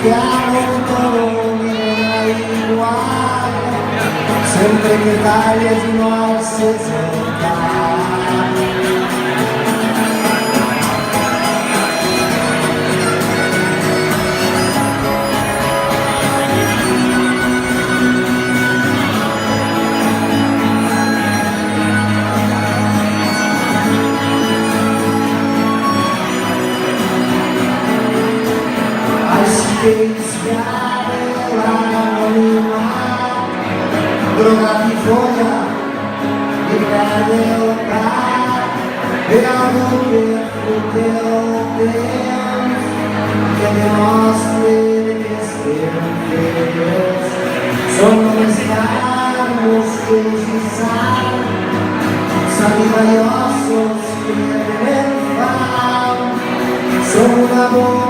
piano todo me da igual, siempre que talles uno al 60. Che schiaveranno l'anima, drogati foglia di realtà, erano per teu temps que demostre que estem fets. Som només carnos que giçant, saliva i ossos que tenen fam. Som una boca